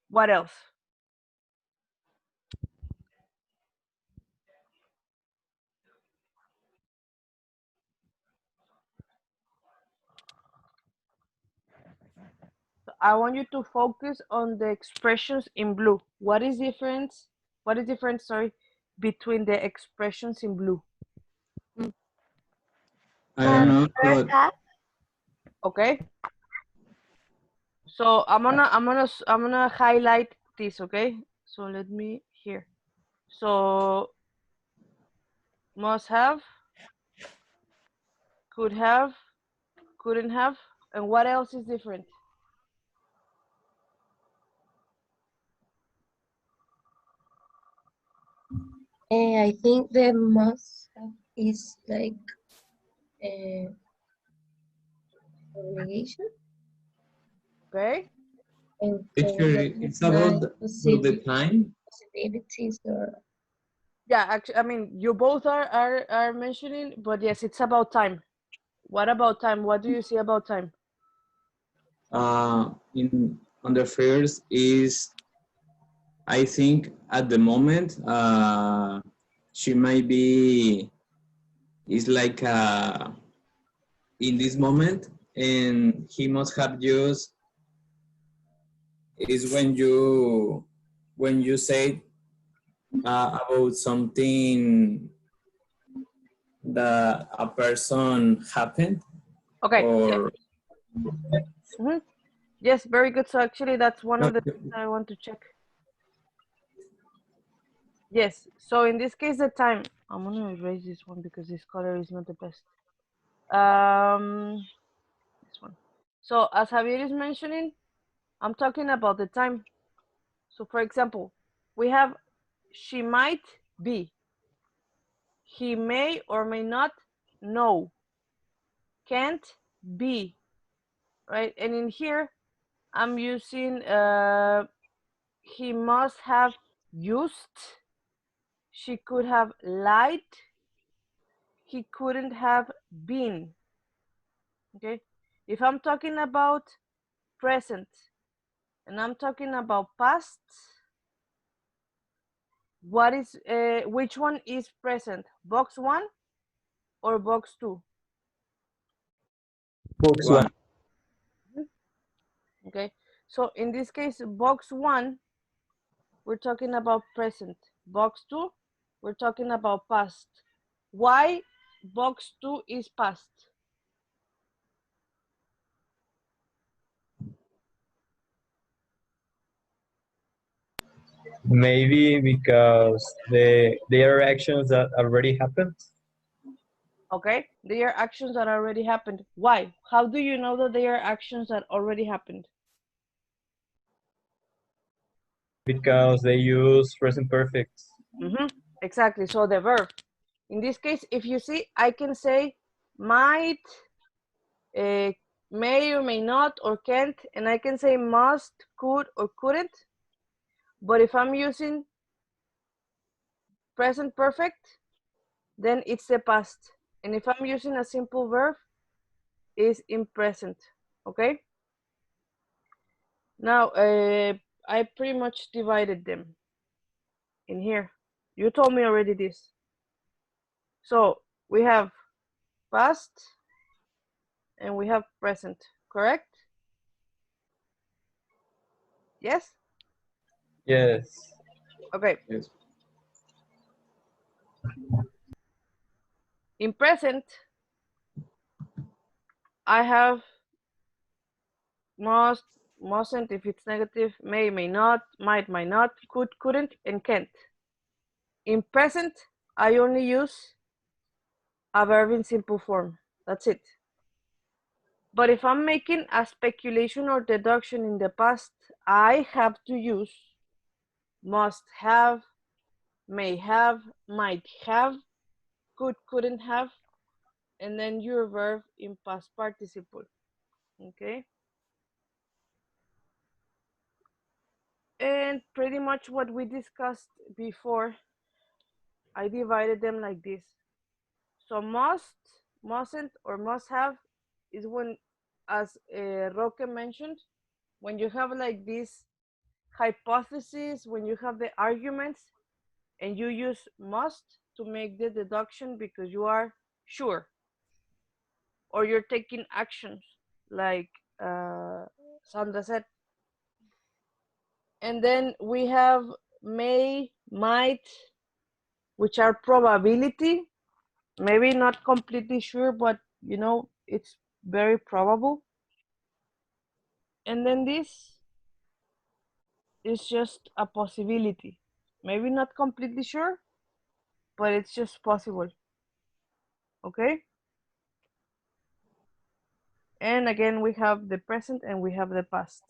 Speaker 1: What else? I want you to focus on the expressions in blue. What is different, sorry, between the expressions in blue?
Speaker 6: I don't know,
Speaker 2: First
Speaker 6: but
Speaker 2: half,
Speaker 1: Okay. So I'm gonna highlight this, okay? So let me here. So must have, could have, couldn't have, and what else is different?
Speaker 8: I think the must have is like uh, obligation,
Speaker 1: Okay.
Speaker 8: and
Speaker 6: teacher,
Speaker 8: could
Speaker 6: it's
Speaker 8: like
Speaker 6: about the time.
Speaker 8: possibilities or
Speaker 1: Yeah, actually, I mean, you both are mentioning, but yes, it's about time. What about time? What do you see about time?
Speaker 6: In on the first is, I think at the moment, she might be, is like in this moment, and he must have used is when you say about something that a person happened
Speaker 1: Okay. Yes.
Speaker 6: or
Speaker 1: Yes. Very good. So actually, that's one
Speaker 6: no,
Speaker 1: of the things I want to check. Yes. So in this case, the time. I'm gonna erase this one because this color is not the best. This one. So as Javier is mentioning, I'm talking about the time. So for example, we have she might be, he may or may not know, can't be, right? And in here, I'm using he must have used, she could have lied, he couldn't have been. Okay, if I'm talking about present and I'm talking about past, what is which one is present, box 1 or box 2?
Speaker 7: Box
Speaker 6: one.
Speaker 7: one.
Speaker 1: Okay, so in this case, box 1, we're talking about present. Box 2, we're talking about past. Why box 2 is past?
Speaker 7: Maybe because they are actions that already happened.
Speaker 1: Okay, they are actions that already happened. Why? How do you know that they are actions that already happened?
Speaker 7: Because they use present perfect.
Speaker 1: Exactly, so the verb. In this case, if you see, I can say might, may or may not, or can't, and I can say must, could, or couldn't. But if I'm using present perfect, then it's the past. And if I'm using a simple verb, is in present. Okay? Now, I pretty much divided them in here. You told me already this. So we have past and we have present, correct? Yes?
Speaker 7: Yes.
Speaker 1: Okay.
Speaker 6: Yes.
Speaker 1: In present, I have must, mustn't if it's negative, may not, might, not, could, couldn't, and can't. In present, I only use a verb in simple form. That's it. But if I'm making a speculation or deduction in the past, I have to use must have, may have, might have, could, couldn't have, and then your verb in past participle. Okay? And pretty much what we discussed before, I divided them like this. So must, mustn't, or must have is when, as Roque mentioned, when you have like this hypothesis, when you have the arguments, and you use must to make the deduction because you are sure, or you're taking actions like Sandra said. And then we have may, might, which are probability. Maybe not completely sure, but you know, it's very probable. And then this is just a possibility. Maybe not completely sure, but it's just possible. Okay? And again, we have the present and we have the past.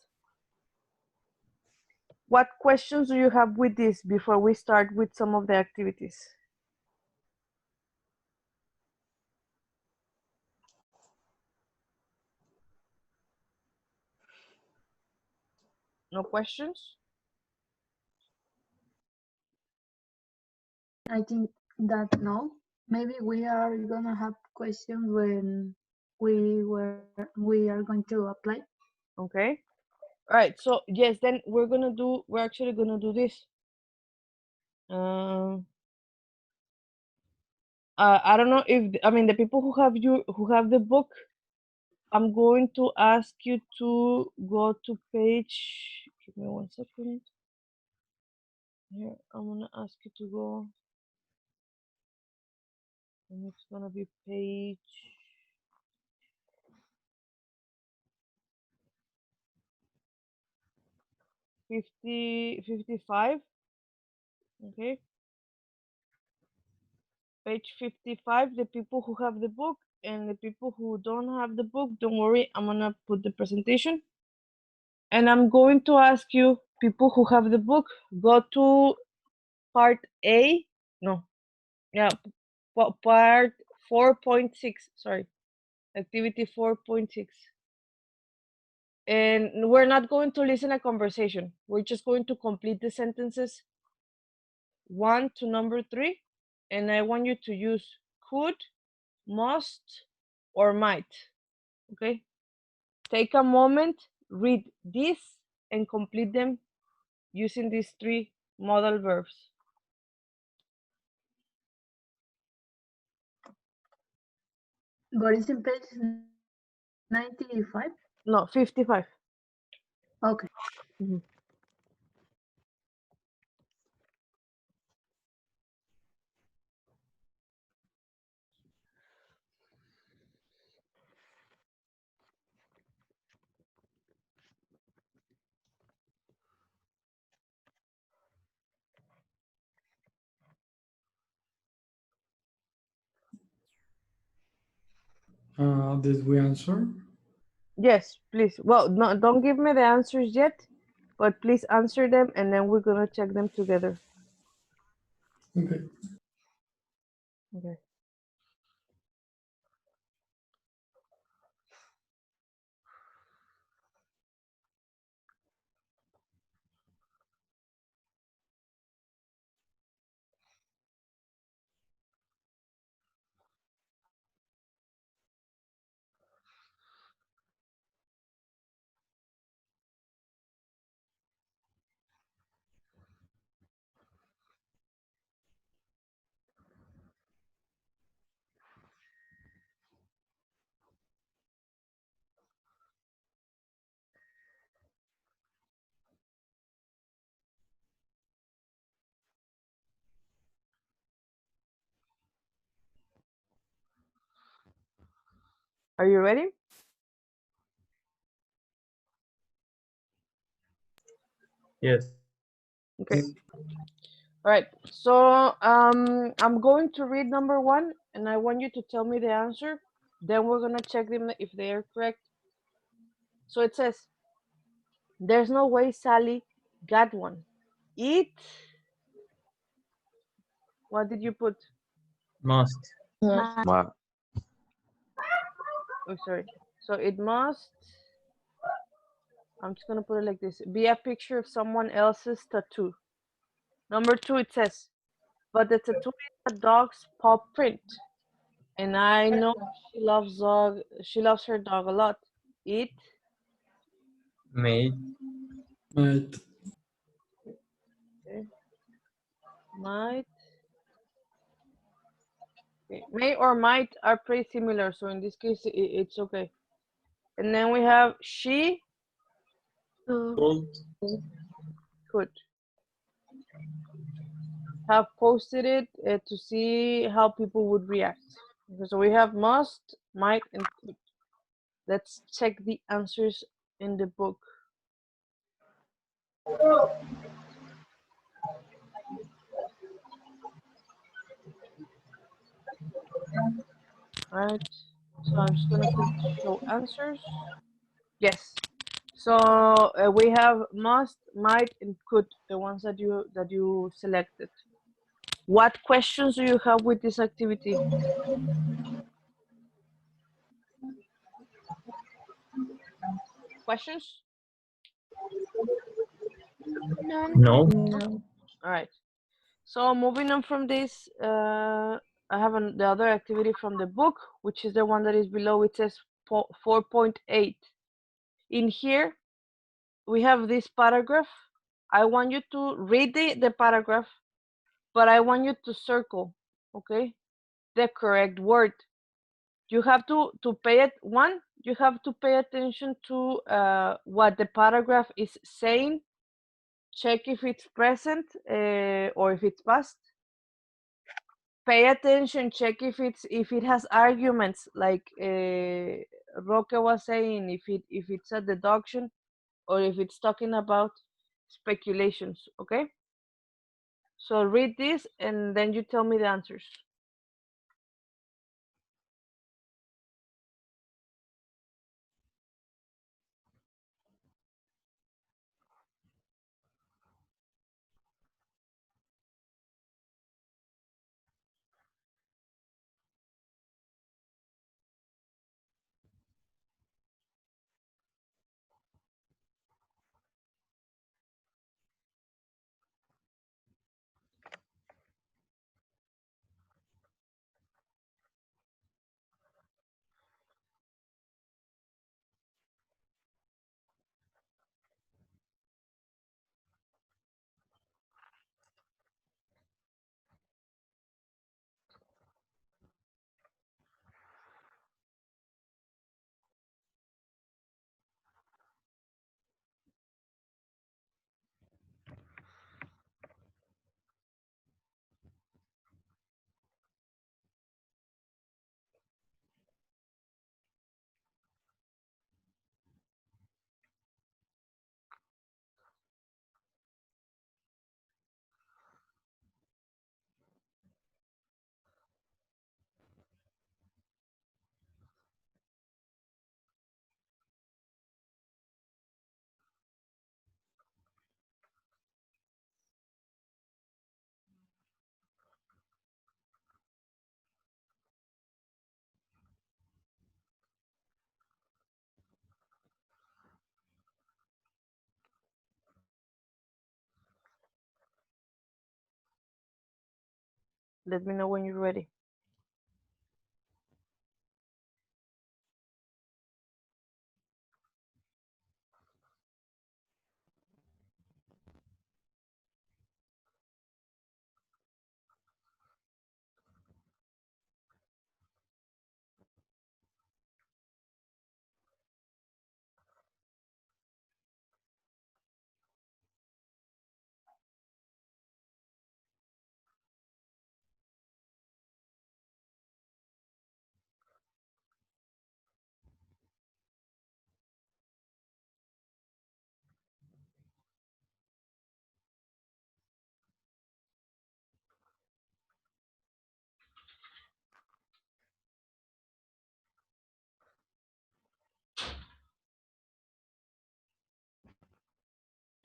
Speaker 1: What questions do you have with this before we start with some of the activities? No questions?
Speaker 3: I think that no. Maybe we are gonna have questions when we are going to apply.
Speaker 1: Okay. All right. So yes, then we're actually gonna do this. I don't know if I mean the people who have the book. I'm going to ask you to go to page. Give me 1 second. Here, I'm gonna ask you to go, and it's gonna be page 55. Okay, page 55. The people who have the book and the people who don't have the book, don't worry. I'm gonna put the presentation, and I'm going to ask you, people who have the book, go to part A. No, yeah, part 4.6. Sorry. Activity 4.6. And we're not going to listen a conversation. We're just going to complete the sentences 1 to number 3. And I want you to use could, must, or might. Okay? Take a moment, read this, and complete them using these 3 modal verbs.
Speaker 3: But it's in page 95?
Speaker 1: No, 55.
Speaker 3: Okay.
Speaker 1: Mhm.
Speaker 5: Did we answer?
Speaker 1: Yes, please. Well, no, don't give me the answers yet, but please answer them, and then we're gonna check them together.
Speaker 5: Okay.
Speaker 1: Okay. Are you ready?
Speaker 7: Yes.
Speaker 1: Okay. All right. So I'm going to read number 1, and I want you to tell me the answer. Then we're gonna check them if they are correct. So it says, "There's no way Sally got one. It." What did you put?
Speaker 7: Must.
Speaker 4: Ma-
Speaker 1: Oh, sorry. So it must. I'm just gonna put it like this: be a picture of someone else's tattoo. Number 2, it says, "But the tattoo is a dog's paw print, and I know she loves dog. She loves her dog a lot. It."
Speaker 7: Made.
Speaker 5: Might.
Speaker 1: Okay. Might. Okay. May or might are pretty similar, so in this case, it's okay. And then we have she
Speaker 7: Could.
Speaker 1: Could. Have posted it to see how people would react. Okay, so we have must, might, and could. Let's check the answers in the book. Right. So I'm just gonna click show answers. Yes. So we have must, might, and could, the ones that you selected. What questions do you have with this activity? Questions?
Speaker 7: No.
Speaker 2: No.
Speaker 1: All right. So moving on from this, I have the other activity from the book, which is the one that is below. It says 4.8. In here, we have this paragraph. I want you to read the paragraph, but I want you to circle, okay, the correct word. You have to pay it. One, you have to pay attention to what the paragraph is saying. Check if it's present or if it's past. Pay attention. Check if it has arguments, like Roque was saying. If it's a deduction or if it's talking about speculations. Okay. So read this and then you tell me the answers. Let me know when you're ready.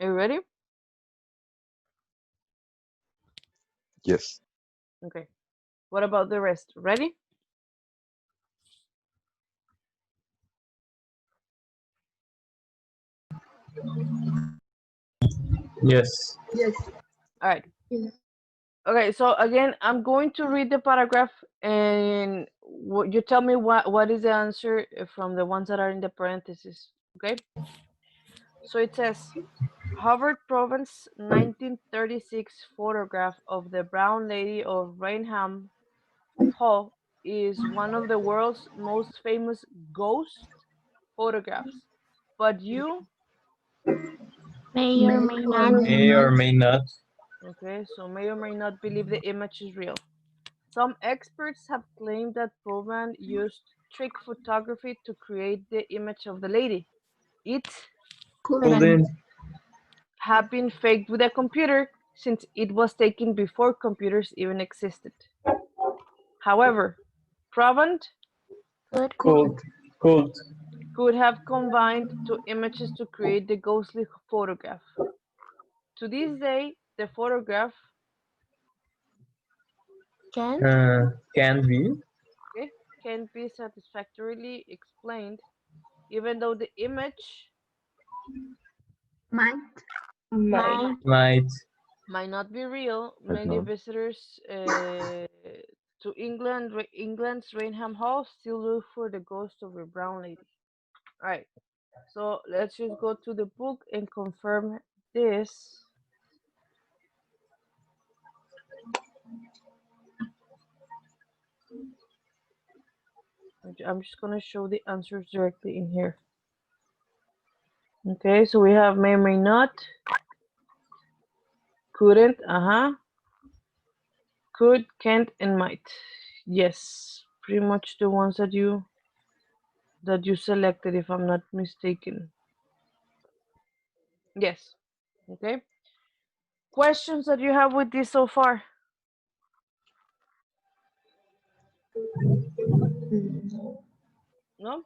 Speaker 1: Are you ready?
Speaker 4: Yes.
Speaker 1: Okay. What about the rest? Ready?
Speaker 7: Yes.
Speaker 3: Yes.
Speaker 1: All right.
Speaker 2: Yeah.
Speaker 1: Okay, so again, I'm going to read the paragraph and you tell me what is the answer from the ones that are in the parentheses, okay? So it says, Harvard Province 1936 photograph of the brown lady of Raynham Hall is one of the world's most famous ghost photographs. But you
Speaker 2: May or may not.
Speaker 7: May or may not.
Speaker 1: Okay, so may or may not believe the image is real. Some experts have claimed that Pullman used trick photography to create the image of the lady. It
Speaker 7: Couldn't.
Speaker 1: had been faked with a computer since it was taken before computers even existed. However, Pravant
Speaker 7: Could.
Speaker 1: could have combined two images to create the ghostly photograph. To this day, the photograph
Speaker 7: Can be.
Speaker 1: can be satisfactorily explained, even though the image
Speaker 8: Might.
Speaker 1: might not be real. Many
Speaker 4: not.
Speaker 1: visitors to England's Rainham Hall still look for the ghost of a brown lady. All right, so let's just go to the book and confirm this. I'm just gonna show the answers directly in here. Okay, so we have may not, couldn't, could, can't, and might. Yes, pretty much the ones that you selected, if I'm not mistaken. Yes. Okay. Questions that you have with this so far? No?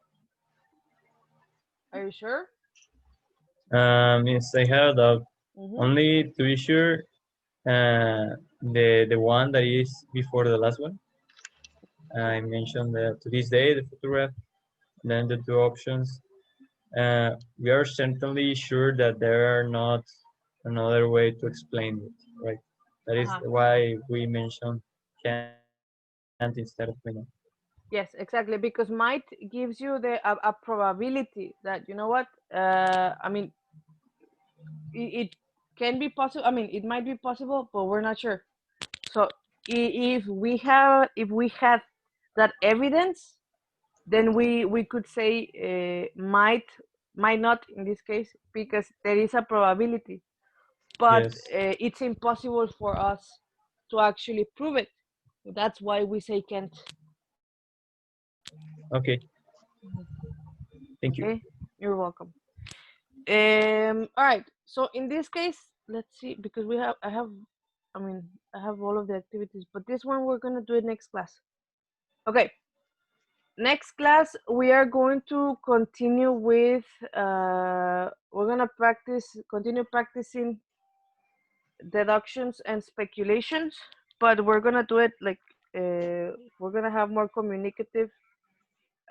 Speaker 1: Are you sure?
Speaker 7: Yes, I have a doubt.
Speaker 1: Mhm.
Speaker 7: Only to be sure, the one that is before the last one. I mentioned that to this day the photograph, then the two options. We are certainly sure that there are not another way to explain it, right? That is why we mentioned can't instead of may not.
Speaker 1: Yes, exactly. Because might gives you a probability that, you know what? I mean, it can be possible. I mean, it might be possible, but we're not sure. So if we had that evidence, then we could say might not in this case, because there is a probability, but
Speaker 7: Yes.
Speaker 1: it's impossible for us to actually prove it. That's why we say can't.
Speaker 7: Okay. Thank you.
Speaker 1: Okay, you're welcome. All right, so in this case, let's see, because I have all of the activities, but this one we're gonna do it next class. Okay, next class we are going to continue with we're gonna continue practicing deductions and speculations, but we're gonna do it like we're gonna have more communicative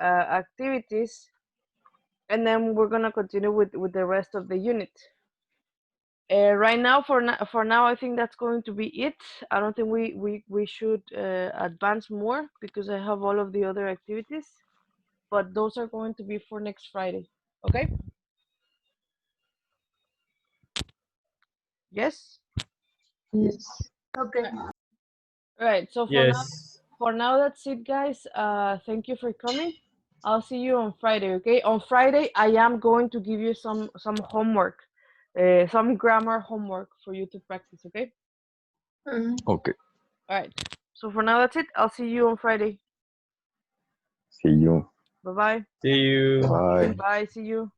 Speaker 1: activities, and then we're gonna continue with the rest of the unit. Right now, for now, I think that's going to be it. I don't think we should advance more because I have all of the other activities, but those are going to be for next Friday. Okay? Yes.
Speaker 8: Yes.
Speaker 3: Okay.
Speaker 1: All right. So
Speaker 7: Yes.
Speaker 1: for now, that's it, guys. Thank you for coming. I'll see you on Friday. Okay? On Friday, I am going to give you some homework, some grammar homework for you to practice. Okay?
Speaker 4: Okay.
Speaker 1: All right. So for now, that's it. I'll see you on Friday.
Speaker 4: See you.
Speaker 1: Bye bye.
Speaker 7: See you.
Speaker 4: Bye.
Speaker 1: Bye. See you.